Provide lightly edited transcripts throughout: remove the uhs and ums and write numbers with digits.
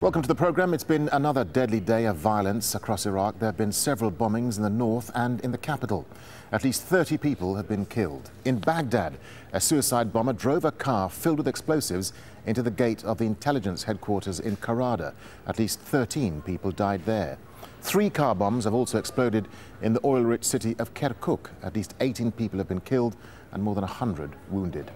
Welcome to the program. It's been another deadly day of violence across Iraq. There have been several bombings in the north and in the capital. At least 30 people have been killed. In Baghdad, a suicide bomber drove a car filled with explosives into the gate of the intelligence headquarters in KHODR. At least 13 people died there. 3 car bombs have also exploded in the oil-rich city of Kirkuk. At least 18 people have been killed and more than 100 wounded.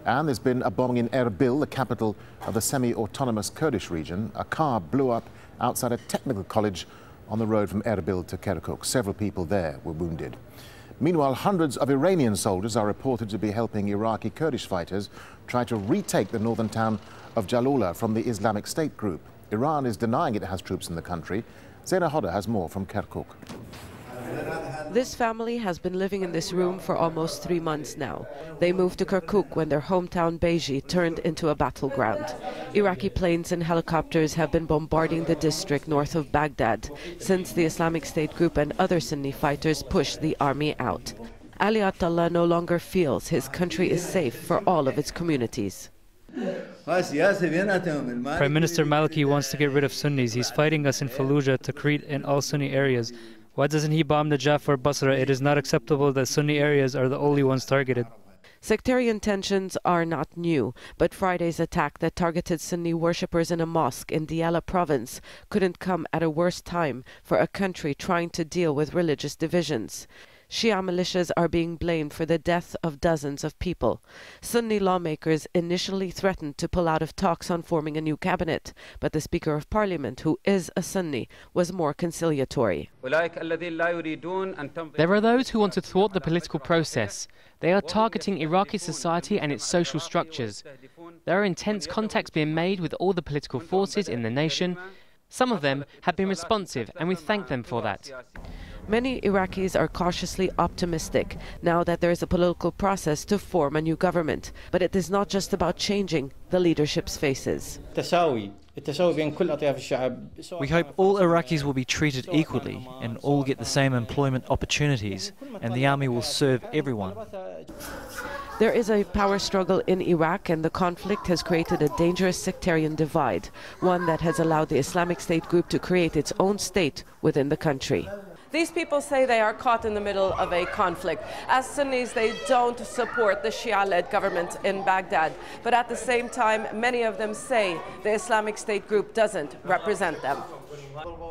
And there's been a bombing in Erbil, the capital of the semi-autonomous Kurdish region. A car blew up outside a technical college on the road from Erbil to Kirkuk. Several people there were wounded. Meanwhile, hundreds of Iranian soldiers are reported to be helping Iraqi Kurdish fighters try to retake the northern town of Jalalabad from the Islamic State group. Iran is denying it has troops in the country. ZEINA has more from Kirkuk. This family has been living in this room for almost 3 months now. They moved to Kirkuk when their hometown Beji turned into a battleground. Iraqi planes and helicopters have been bombarding the district north of Baghdad since the Islamic State group and other Sunni fighters pushed the army out. ATALLAH no longer feels his country is safe for all of its communities. Prime Minister Maliki wants to get rid of Sunnis. He's fighting us in Fallujah, Tikrit, and all Sunni areas. Why doesn't he bomb Najaf or Basra? It is not acceptable that Sunni areas are the only ones targeted. Sectarian tensions are not new, but Friday's attack that targeted Sunni worshippers in a mosque in Diyala province couldn't come at a worse time for a country trying to deal with religious divisions. Shia militias are being blamed for the death of dozens of people. Sunni lawmakers initially threatened to pull out of talks on forming a new cabinet, but the Speaker of Parliament, who is a Sunni, was more conciliatory. There are those who want to thwart the political process. They are targeting Iraqi society and its social structures. There are intense contacts being made with all the political forces in the nation. Some of them have been responsive, and we thank them for that. Many Iraqis are cautiously optimistic now that there is a political process to form a new government. But it is not just about changing the leadership's faces. We hope all Iraqis will be treated equally and all get the same employment opportunities, and the army will serve everyone. There is a power struggle in Iraq, and the conflict has created a dangerous sectarian divide, one that has allowed the Islamic State group to create its own state within the country. These people say they are caught in the middle of a conflict. As Sunnis, they don't support the Shia-led government in Baghdad. But at the same time, many of them say the Islamic State group doesn't represent them.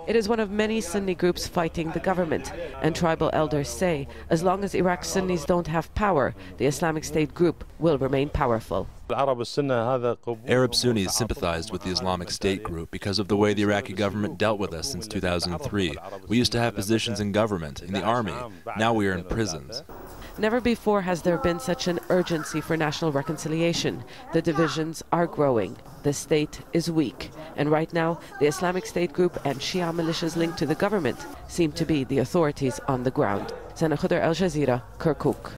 It is one of many Sunni groups fighting the government, and tribal elders say as long as Iraq's Sunnis don't have power, the Islamic State group will remain powerful. Arab Sunnis sympathized with the Islamic State group because of the way the Iraqi government dealt with us since 2003. We used to have positions in government, in the army. Now we are in prisons. Never before has there been such an urgency for national reconciliation. The divisions are growing. The state is weak. And right now, the Islamic State group and Shia militias linked to the government seem to be the authorities on the ground. ZEINA, AL-Jazeera, Kirkuk.